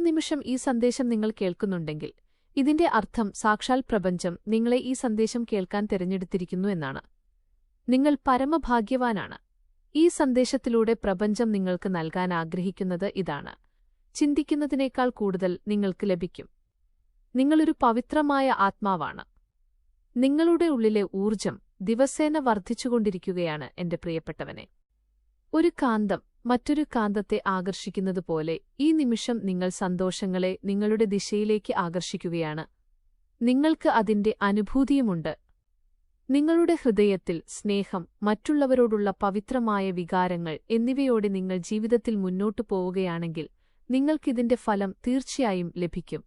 നിമിഷം ഈ സന്ദേശം നിങ്ങൾ കേൾക്കുന്നുണ്ടെങ്കിൽ ഇതിന്റെ അർത്ഥം സാക്ഷാൽ പ്രപഞ്ചം നിങ്ങളെ ഈ സന്ദേശം കേൾക്കാൻ തിരഞ്ഞെടുത്തിരിക്കുന്നു എന്നാണ്. നിങ്ങൾ പരമഭാഗ്യവാനാണ്. ഈ സന്ദേശത്തിലൂടെ പ്രപഞ്ചം നിങ്ങൾക്ക് നൽകാൻ ആഗ്രഹിക്കുന്നത് ഇതാണ്: ചിന്തിക്കുന്നതിനേക്കാൾ കൂടുതൽ നിങ്ങൾക്ക് ലഭിക്കും. നിങ്ങളൊരു പവിത്രമായ ആത്മാവാണ്. നിങ്ങളുടെ ഉള്ളിലെ ഊർജം ദിവസേന വർദ്ധിച്ചുകൊണ്ടിരിക്കുകയാണ് എന്റെ പ്രിയപ്പെട്ടവനെ. ഒരു കാന്തം മറ്റൊരു കാന്തത്തെ ആകർഷിക്കുന്നതുപോലെ ഈ നിമിഷം നിങ്ങൾ സന്തോഷങ്ങളെ നിങ്ങളുടെ ദിശയിലേക്ക് ആകർഷിക്കുകയാണ്. നിങ്ങൾക്ക് അതിന്റെ അനുഭൂതിയുമുണ്ട്. നിങ്ങളുടെ ഹൃദയത്തിൽ സ്നേഹം, മറ്റുള്ളവരോടുള്ള പവിത്രമായ വികാരങ്ങൾ എന്നിവയോടെ നിങ്ങൾ ജീവിതത്തിൽ മുന്നോട്ടു പോവുകയാണെങ്കിൽ നിങ്ങൾക്കിതിന്റെ ഫലം തീർച്ചയായും ലഭിക്കും.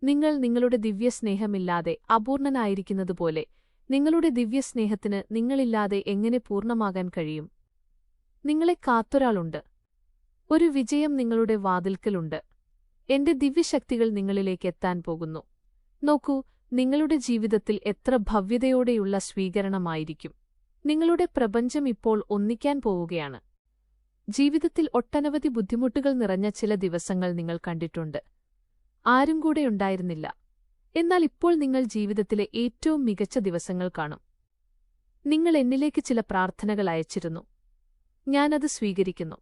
നിങ്ങൾ നിങ്ങളുടെ ദിവ്യസ്നേഹമില്ലാതെ അപൂർണനായിരിക്കുന്നതുപോലെ നിങ്ങളുടെ ദിവ്യസ്നേഹത്തിന് നിങ്ങളില്ലാതെ എങ്ങനെ പൂർണ്ണമാകാൻ കഴിയും? നിങ്ങളെ കാത്തൊരാളുണ്ട്. ഒരു വിജയം നിങ്ങളുടെ വാതിൽക്കലുണ്ട്. എന്റെ ദിവ്യശക്തികൾ നിങ്ങളിലേക്ക് എത്താൻ പോകുന്നു. നോക്കൂ, നിങ്ങളുടെ ജീവിതത്തിൽ എത്ര ഭവ്യതയോടെയുള്ള സ്വീകരണമായിരിക്കും. നിങ്ങളുടെ പ്രപഞ്ചം ഇപ്പോൾ ഒന്നിക്കാൻ പോവുകയാണ്. ജീവിതത്തിൽ ഒട്ടനവധി ബുദ്ധിമുട്ടുകൾ നിറഞ്ഞ ചില ദിവസങ്ങൾ നിങ്ങൾ കണ്ടിട്ടുണ്ട്. ആരും കൂടെ ഉണ്ടായിരുന്നില്ല. എന്നാൽ ഇപ്പോൾ നിങ്ങൾ ജീവിതത്തിലെ ഏറ്റവും മികച്ച ദിവസങ്ങൾ കാണും. നിങ്ങൾ എന്നിലേക്ക് ചില പ്രാർത്ഥനകൾ അയച്ചിരുന്നു. ഞാനത് സ്വീകരിക്കുന്നു.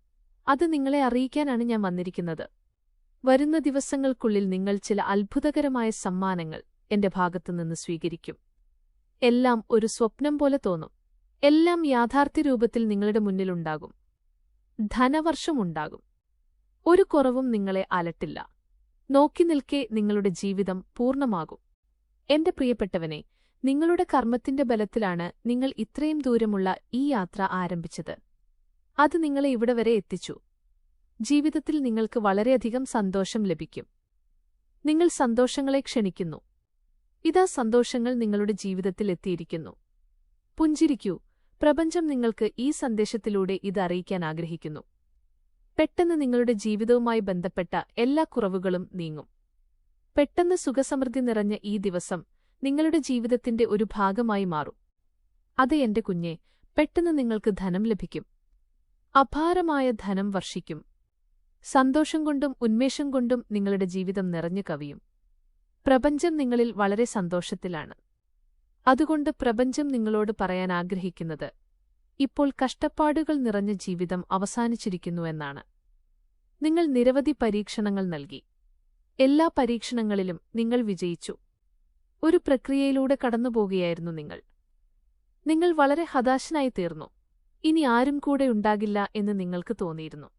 അത് നിങ്ങളെ അറിയിക്കാനാണ് ഞാൻ വന്നിരിക്കുന്നത്. വരുന്ന ദിവസങ്ങൾക്കുള്ളിൽ നിങ്ങൾ ചില അത്ഭുതകരമായ സമ്മാനങ്ങൾ എന്റെ ഭാഗത്തുനിന്ന് സ്വീകരിക്കും. എല്ലാം ഒരു സ്വപ്നം പോലെ തോന്നും. എല്ലാം യാഥാർത്ഥ്യരൂപത്തിൽ നിങ്ങളുടെ മുന്നിലുണ്ടാകും. ധനവർഷമുണ്ടാകും. ഒരു കുറവും നിങ്ങളെ അലട്ടില്ല. നോക്കി നിൽക്കെ നിങ്ങളുടെ ജീവിതം പൂർണ്ണമാകും. എന്റെ പ്രിയപ്പെട്ടവനെ, നിങ്ങളുടെ കർമ്മത്തിന്റെ ബലത്തിലാണ് നിങ്ങൾ ഇത്രയും ദൂരമുള്ള ഈ യാത്ര ആരംഭിച്ചത്. അത് നിങ്ങളെ ഇവിടെ വരെ എത്തിച്ചു. ജീവിതത്തിൽ നിങ്ങൾക്ക് വളരെയധികം സന്തോഷം ലഭിക്കും. നിങ്ങൾ സന്തോഷങ്ങളെ ക്ഷണിക്കുന്നു. ഇതാ സന്തോഷങ്ങൾ നിങ്ങളുടെ ജീവിതത്തിൽ എത്തിയിരിക്കുന്നു. പുഞ്ചിരിക്കൂ. പ്രപഞ്ചം നിങ്ങൾക്ക് ഈ സന്ദേശത്തിലൂടെ ഇത് അറിയിക്കാൻ ആഗ്രഹിക്കുന്നു. പെട്ടെന്ന് നിങ്ങളുടെ ജീവിതവുമായി ബന്ധപ്പെട്ട എല്ലാ കുറവുകളും നീങ്ങും. പെട്ടെന്ന് സുഖസമൃദ്ധി നിറഞ്ഞ ഈ ദിവസം നിങ്ങളുടെ ജീവിതത്തിന്റെ ഒരു ഭാഗമായി മാറും. അത് എന്റെ കുഞ്ഞെ, പെട്ടെന്ന് നിങ്ങൾക്ക് ധനം ലഭിക്കും. അപാരമായ ധനം വർഷിക്കും. സന്തോഷം കൊണ്ടും ഉന്മേഷം കൊണ്ടും നിങ്ങളുടെ ജീവിതം നിറഞ്ഞു കവിയും. പ്രപഞ്ചം നിങ്ങളിൽ വളരെ സന്തോഷത്തിലാണ്. അതുകൊണ്ട് പ്രപഞ്ചം നിങ്ങളോട് പറയാൻ ആഗ്രഹിക്കുന്നത് ഇപ്പോൾ കഷ്ടപ്പാടുകൾ നിറഞ്ഞ ജീവിതം അവസാനിച്ചിരിക്കുന്നുവെന്നാണ്. നിങ്ങൾ നിരവധി പരീക്ഷണങ്ങൾ നൽകി. എല്ലാ പരീക്ഷണങ്ങളിലും നിങ്ങൾ വിജയിച്ചു. ഒരു പ്രക്രിയയിലൂടെ കടന്നുപോകുകയായിരുന്നു നിങ്ങൾ. നിങ്ങൾ വളരെ ഹതാശനായി തീർന്നു. ഇനി ആരും കൂടെ ഉണ്ടാകില്ല എന്ന് നിങ്ങൾക്ക് തോന്നിയിരുന്നു.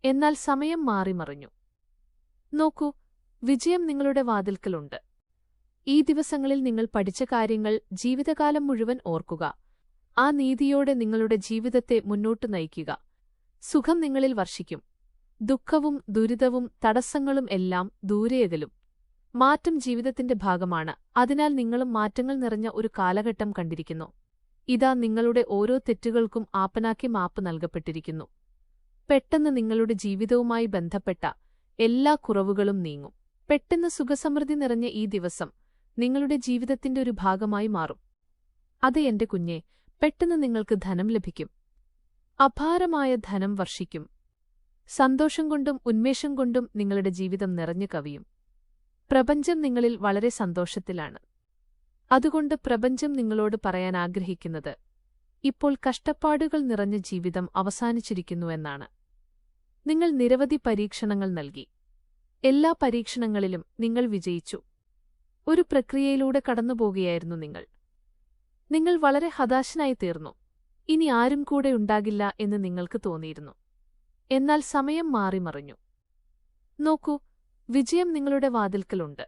എന്നാൽ സമയം മാറിമറിഞ്ഞു. നോക്കൂ, വിജയം നിങ്ങളുടെ വാതിൽക്കലുണ്ട്. ഈ ദിവസങ്ങളിൽ നിങ്ങൾ പഠിച്ച കാര്യങ്ങൾ ജീവിതകാലം മുഴുവൻ ഓർക്കുക. ആ നീതിയോടെ നിങ്ങളുടെ ജീവിതത്തെ മുന്നോട്ടു നയിക്കുക. സുഖം നിങ്ങളിൽ വർഷിക്കും. ദുഃഖവും ദുരിതവും തടസ്സങ്ങളും എല്ലാം ദൂരെയകലും. മാറ്റം ജീവിതത്തിന്റെ ഭാഗമാണ്. അതിനാൽ നിങ്ങളും മാറ്റങ്ങൾ നിറഞ്ഞ ഒരു കാലഘട്ടം കണ്ടിരിക്കുന്നു. ഇതാ നിങ്ങളുടെ ഓരോ തെറ്റുകൾക്കും ആപ്പനാക്കി മാപ്പ് നൽകപ്പെട്ടിരിക്കുന്നു. പെട്ടെന്ന് നിങ്ങളുടെ ജീവിതവുമായി ബന്ധപ്പെട്ട എല്ലാ കുറവുകളും നീങ്ങും. പെട്ടെന്ന് സുഖസമൃദ്ധി നിറഞ്ഞ ഈ ദിവസം നിങ്ങളുടെ ജീവിതത്തിന്റെ ഒരു ഭാഗമായി മാറും. അത് എന്റെ കുഞ്ഞെ, പെട്ടെന്ന് നിങ്ങൾക്ക് ധനം ലഭിക്കും. അപാരമായ ധനം വർഷിക്കും. സന്തോഷം കൊണ്ടും ഉന്മേഷം കൊണ്ടും നിങ്ങളുടെ ജീവിതം നിറഞ്ഞു കവിയും. പ്രപഞ്ചം നിങ്ങളിൽ വളരെ സന്തോഷത്തിലാണ്. അതുകൊണ്ട് പ്രപഞ്ചം നിങ്ങളോട് പറയാൻ ആഗ്രഹിക്കുന്നത് ഇപ്പോൾ കഷ്ടപ്പാടുകൾ നിറഞ്ഞ ജീവിതം അവസാനിച്ചിരിക്കുന്നുവെന്നാണ്. നിങ്ങൾ നിരവധി പരീക്ഷണങ്ങൾ നൽകി. എല്ലാ പരീക്ഷണങ്ങളിലും നിങ്ങൾ വിജയിച്ചു. ഒരു പ്രക്രിയയിലൂടെ കടന്നുപോകുകയായിരുന്നു നിങ്ങൾ. നിങ്ങൾ വളരെ ഹതാശനായി തീർന്നു. ഇനി ആരും കൂടെ ഉണ്ടാകില്ല എന്ന് നിങ്ങൾക്ക് തോന്നിയിരുന്നു. എന്നാൽ സമയം മാറിമറിഞ്ഞു. നോക്കൂ, വിജയം നിങ്ങളുടെ വാതിൽക്കലുണ്ട്.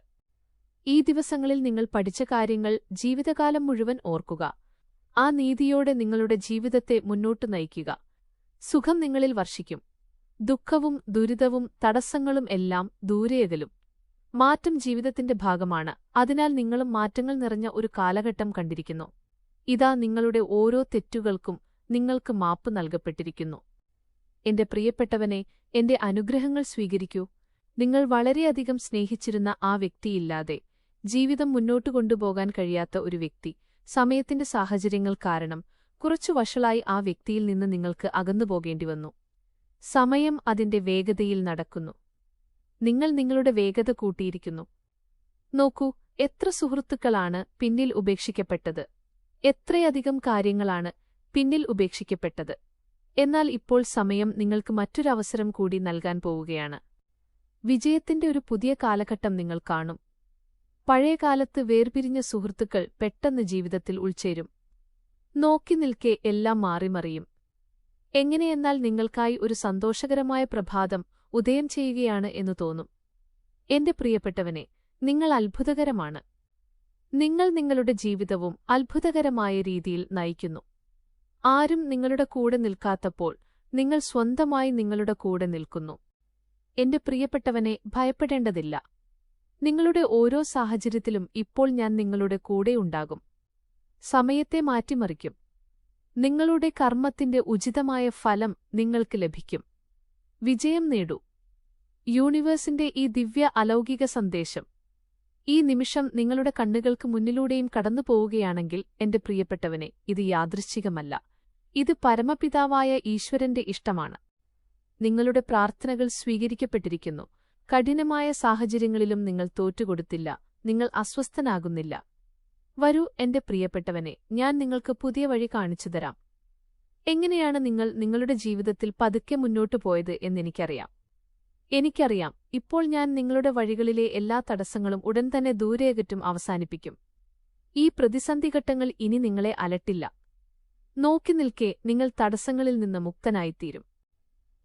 ഈ ദിവസങ്ങളിൽ നിങ്ങൾ പഠിച്ച കാര്യങ്ങൾ ജീവിതകാലം മുഴുവൻ ഓർക്കുക. ആ നീതിയോടെ നിങ്ങളുടെ ജീവിതത്തെ മുന്നോട്ടു നയിക്കുക. സുഖം നിങ്ങളിൽ വർഷിക്കും. ദുഃഖവും ദുരിതവും തടസ്സങ്ങളും എല്ലാം ദൂരെയകലും. മാറ്റം ജീവിതത്തിന്റെ ഭാഗമാണ്. അതിനാൽ നിങ്ങളും മാറ്റങ്ങൾ നിറഞ്ഞ ഒരു കാലഘട്ടം കണ്ടിരിക്കുന്നു. ഇതാ നിങ്ങളുടെ ഓരോ തെറ്റുകൾക്കും നിങ്ങൾക്ക് മാപ്പ് നൽകപ്പെട്ടിരിക്കുന്നു. എന്റെ പ്രിയപ്പെട്ടവനെ, എന്റെ അനുഗ്രഹങ്ങൾ സ്വീകരിക്കൂ. നിങ്ങൾ വളരെയധികം സ്നേഹിച്ചിരുന്ന ആ വ്യക്തിയില്ലാതെ ജീവിതം മുന്നോട്ടു കൊണ്ടുപോകാൻ കഴിയാത്ത ഒരു വ്യക്തി സമയത്തിന്റെ സാഹചര്യങ്ങൾ കാരണം കുറച്ചു വഷളായി ആ വ്യക്തിയിൽ നിന്ന് നിങ്ങൾക്ക് അകന്നുപോകേണ്ടിവന്നു. സമയം അതിന്റെ വേഗതയിൽ നടക്കുന്നു. നിങ്ങൾ നിങ്ങളുടെ വേഗത കൂട്ടിയിരിക്കുന്നു. നോക്കൂ, എത്ര സുഹൃത്തുക്കളാണ് പിന്നിൽ ഉപേക്ഷിക്കപ്പെട്ടത്. എത്രയധികം കാര്യങ്ങളാണ് പിന്നിൽ ഉപേക്ഷിക്കപ്പെട്ടത്. എന്നാൽ ഇപ്പോൾ സമയം നിങ്ങൾക്ക് മറ്റൊരവസരം കൂടി നൽകാൻ പോവുകയാണ്. വിജയത്തിന്റെ ഒരു പുതിയ കാലഘട്ടം നിങ്ങൾ കാണും. പഴയകാലത്ത് വേർപിരിഞ്ഞ സുഹൃത്തുക്കൾ പെട്ടെന്ന് ജീവിതത്തിൽ ഉൾച്ചേരും. നോക്കി നിൽക്കെ എല്ലാം മാറിമറിയും. എങ്ങനെയെന്നാൽ നിങ്ങൾക്കായി ഒരു സന്തോഷകരമായ പ്രഭാതം ഉദയം ചെയ്യുകയാണ് എന്നു തോന്നും. എന്റെ പ്രിയപ്പെട്ടവനെ, നിങ്ങൾ അത്ഭുതകരമാണ്. നിങ്ങൾ നിങ്ങളുടെ ജീവിതവും അത്ഭുതകരമായ രീതിയിൽ നയിക്കുന്നു. ആരും നിങ്ങളുടെ കൂടെ നിൽക്കാത്തപ്പോൾ നിങ്ങൾ സ്വന്തമായി നിങ്ങളുടെ കൂടെ നിൽക്കുന്നു. എന്റെ പ്രിയപ്പെട്ടവനെ, ഭയപ്പെടേണ്ടതില്ല. നിങ്ങളുടെ ഓരോ സാഹചര്യത്തിലും ഇപ്പോൾ ഞാൻ നിങ്ങളുടെ കൂടെയുണ്ടാകും. സമയത്തെ മാറ്റിമറിക്കും. നിങ്ങളുടെ കർമ്മത്തിന്റെ ഉചിതമായ ഫലം നിങ്ങൾക്ക് ലഭിക്കും. വിജയം നേടൂ. യൂണിവേഴ്സിന്റെ ഈ ദിവ്യ അലൗകിക സന്ദേശം ഈ നിമിഷം നിങ്ങളുടെ കണ്ണുകൾക്ക് മുന്നിലൂടെയും കടന്നുപോവുകയാണെങ്കിൽ എന്റെ പ്രിയപ്പെട്ടവനെ, ഇത് യാദൃശ്ചികമല്ല. ഇത് പരമപിതാവായ ഈശ്വരന്റെ ഇഷ്ടമാണ്. നിങ്ങളുടെ പ്രാർത്ഥനകൾ സ്വീകരിക്കപ്പെട്ടിരിക്കുന്നു. കഠിനമായ സാഹചര്യങ്ങളിലും നിങ്ങൾ തോറ്റുകൊടുത്തില്ല. നിങ്ങൾ അസ്വസ്ഥനാകുന്നില്ല. വരൂ എന്റെ പ്രിയപ്പെട്ടവനെ, ഞാൻ നിങ്ങൾക്ക് പുതിയ വഴി കാണിച്ചുതരാം. എങ്ങനെയാണ് നിങ്ങൾ നിങ്ങളുടെ ജീവിതത്തിൽ പതുക്കെ മുന്നോട്ടു പോയത് എന്നെനിക്കറിയാം. എനിക്കറിയാം, ഇപ്പോൾ ഞാൻ നിങ്ങളുടെ വഴികളിലെ എല്ലാ തടസ്സങ്ങളും ഉടൻ തന്നെ ദൂരേയകറ്റും അവസാനിപ്പിക്കും. ഈ പ്രതിസന്ധിഘട്ടങ്ങൾ ഇനി നിങ്ങളെ അലട്ടില്ല. നോക്കി നിൽക്കെ നിങ്ങൾ തടസ്സങ്ങളിൽ നിന്ന് മുക്തനായിത്തീരും.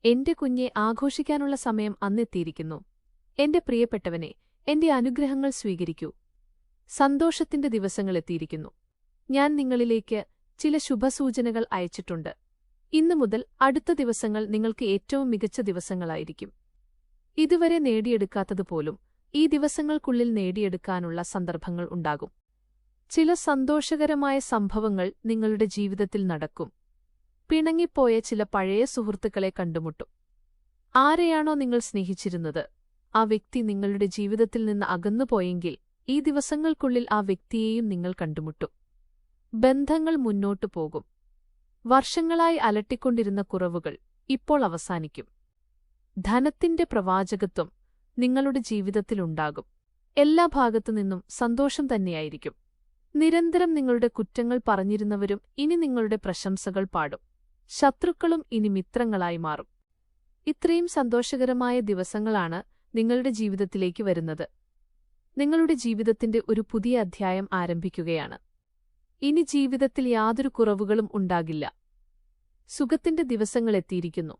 എന്റെ കുഞ്ഞെ, ആഘോഷിക്കാനുള്ള സമയം അന്നെത്തിയിരിക്കുന്നു. എന്റെ പ്രിയപ്പെട്ടവനെ, എന്റെ അനുഗ്രഹങ്ങൾ സ്വീകരിക്കൂ. സന്തോഷത്തിന്റെ ദിവസങ്ങളെത്തിയിരിക്കുന്നു. ഞാൻ നിങ്ങളിലേക്ക് ചില ശുഭസൂചനകൾ അയച്ചിട്ടുണ്ട്. ഇന്നു മുതൽ അടുത്ത ദിവസങ്ങൾ നിങ്ങൾക്ക് ഏറ്റവും മികച്ച ദിവസങ്ങളായിരിക്കും. ഇതുവരെ നേടിയെടുക്കാത്തതുപോലും ഈ ദിവസങ്ങൾക്കുള്ളിൽ നേടിയെടുക്കാനുള്ള സന്ദർഭങ്ങൾ ഉണ്ടാകും. ചില സന്തോഷകരമായ സംഭവങ്ങൾ നിങ്ങളുടെ ജീവിതത്തിൽ നടക്കും. പിണങ്ങിപ്പോയ ചില പഴയ സുഹൃത്തുക്കളെ കണ്ടുമുട്ടും. ആരെയാണോ നിങ്ങൾ സ്നേഹിച്ചിരുന്നത്, ആ വ്യക്തി നിങ്ങളുടെ ജീവിതത്തിൽ നിന്ന് അകന്നുപോയെങ്കിൽ ഈ ദിവസങ്ങൾക്കുള്ളിൽ ആ വ്യക്തിയെയും നിങ്ങൾ കണ്ടുമുട്ടും. ബന്ധങ്ങൾ മുന്നോട്ടു പോകും. വർഷങ്ങളായി അലട്ടിക്കൊണ്ടിരുന്ന കുറവുകൾ ഇപ്പോൾ അവസാനിക്കും. ധനത്തിന്റെ പ്രവാചകത്വം നിങ്ങളുടെ ജീവിതത്തിലുണ്ടാകും. എല്ലാ ഭാഗത്തുനിന്നും സന്തോഷം തന്നെയായിരിക്കും. നിരന്തരം നിങ്ങളുടെ കുറ്റങ്ങൾ പറഞ്ഞിരുന്നവരും ഇനി നിങ്ങളുടെ പ്രശംസകൾ പാടും. ശത്രുക്കളും ഇനി മിത്രങ്ങളായി മാറും. ഇത്രയും സന്തോഷകരമായ ദിവസങ്ങളാണ് നിങ്ങളുടെ ജീവിതത്തിലേക്ക് വരുന്നത്. നിങ്ങളുടെ ജീവിതത്തിന്റെ ഒരു പുതിയ അധ്യായം ആരംഭിക്കുകയാണ്. ഇനി ജീവിതത്തിൽ യാതൊരു കുറവുകളും ഉണ്ടാകില്ല. സുഖത്തിന്റെ ദിവസങ്ങളെത്തിയിരിക്കുന്നു.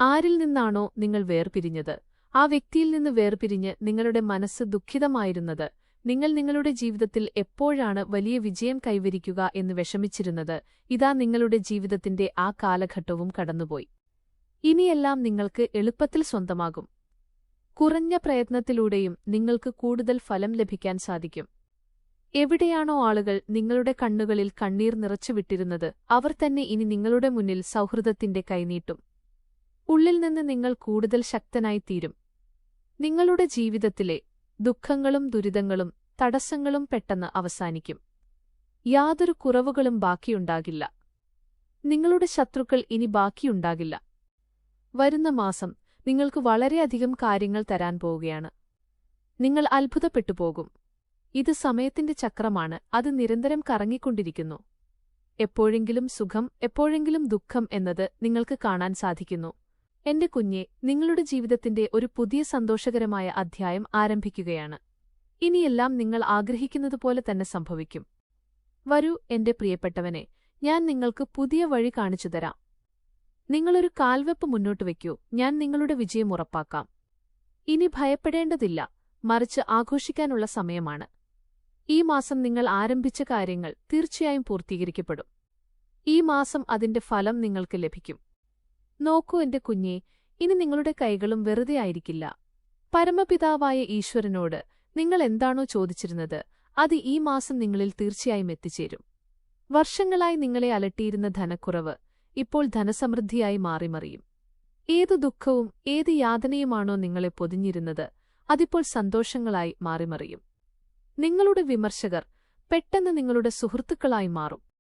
ആരിൽ നിന്നാണോ നിങ്ങൾ വേർപിരിഞ്ഞത്, ആ വ്യക്തിയിൽ നിന്ന് വേർപിരിഞ്ഞ് നിങ്ങളുടെ മനസ്സ് ദുഃഖിതമായിരുന്നത്, നിങ്ങൾ നിങ്ങളുടെ ജീവിതത്തിൽ എപ്പോഴാണ് വലിയ വിജയം കൈവരിക്കുക എന്ന് വിഷമിച്ചിരുന്നത്, ഇതാ നിങ്ങളുടെ ജീവിതത്തിന്റെ ആ കാലഘട്ടവും കടന്നുപോയി. ഇനിയെല്ലാം നിങ്ങൾക്ക് എളുപ്പത്തിൽ സ്വന്തമാകും. കുറഞ്ഞ പ്രയത്നത്തിലൂടെയും നിങ്ങൾക്ക് കൂടുതൽ ഫലം ലഭിക്കാൻ സാധിക്കും. എവിടെയാണോ ആളുകൾ നിങ്ങളുടെ കണ്ണുകളിൽ കണ്ണീർ നിറച്ചുവിട്ടിരുന്നത്, അവർ തന്നെ ഇനി നിങ്ങളുടെ മുന്നിൽ സൗഹൃദത്തിന്റെ കൈനീട്ടും. ഉള്ളിൽ നിന്ന് നിങ്ങൾ കൂടുതൽ ശക്തനായിത്തീരും. നിങ്ങളുടെ ജീവിതത്തിലെ ദുഃഖങ്ങളും ദുരിതങ്ങളും തടസ്സങ്ങളും പെട്ടെന്ന് അവസാനിക്കും. യാതൊരു കുറവുകളും ബാക്കിയുണ്ടാകില്ല. നിങ്ങളുടെ ശത്രുക്കൾ ഇനി ബാക്കിയുണ്ടാകില്ല. വരുന്ന മാസം നിങ്ങൾക്ക് വളരെയധികം കാര്യങ്ങൾ തരാൻ പോവുകയാണ്. നിങ്ങൾ അത്ഭുതപ്പെട്ടുപോകും. ഇത് സമയത്തിന്റെ ചക്രമാണ്. അത് നിരന്തരം കറങ്ങിക്കൊണ്ടിരിക്കുന്നു. എപ്പോഴെങ്കിലും സുഖം, എപ്പോഴെങ്കിലും ദുഃഖം എന്നത് നിങ്ങൾക്ക് കാണാൻ സാധിക്കുന്നു. എന്റെ കുഞ്ഞെ, നിങ്ങളുടെ ജീവിതത്തിന്റെ ഒരു പുതിയ സന്തോഷകരമായ അധ്യായം ആരംഭിക്കുകയാണ്. ഇനിയെല്ലാം നിങ്ങൾ ആഗ്രഹിക്കുന്നതുപോലെ തന്നെ സംഭവിക്കും. വരൂ എന്റെ പ്രിയപ്പെട്ടവനെ, ഞാൻ നിങ്ങൾക്ക് പുതിയ വഴി കാണിച്ചുതരാം. നിങ്ങളൊരു കാൽവെപ്പ് മുന്നോട്ട് വയ്ക്കൂ. ഞാൻ നിങ്ങളുടെ വിജയം ഉറപ്പാക്കാം. ഇനി ഭയപ്പെടേണ്ടതില്ല, മറിച്ച് ആഘോഷിക്കാനുള്ള സമയമാണ്. ഈ മാസം നിങ്ങൾ ആരംഭിച്ച കാര്യങ്ങൾ തീർച്ചയായും പൂർത്തീകരിക്കപ്പെടും. ഈ മാസം അതിന്റെ ഫലം നിങ്ങൾക്ക് ലഭിക്കും. നോക്കൂ എന്റെ കുഞ്ഞെ, ഇനി നിങ്ങളുടെ കൈകളും വെറുതെ ആയിരിക്കില്ല. പരമപിതാവായ ഈശ്വരനോട് നിങ്ങൾ എന്താണോ ചോദിച്ചിരുന്നത്, അത് ഈ മാസം നിങ്ങളിൽ തീർച്ചയായും എത്തിച്ചേരും. വർഷങ്ങളായി നിങ്ങളെ അലട്ടിയിരുന്ന ധനക്കുറവ് ഇപ്പോൾ ധനസമൃദ്ധിയായി മാറിമറിയും. ഏതു ദുഃഖവും ഏത് യാതനയുമാണോ നിങ്ങളെ പൊതിഞ്ഞിരുന്നത്, അതിപ്പോൾ സന്തോഷങ്ങളായി മാറിമറിയും. നിങ്ങളുടെ വിമർശകർ പെട്ടെന്ന് നിങ്ങളുടെ സുഹൃത്തുക്കളായി മാറും.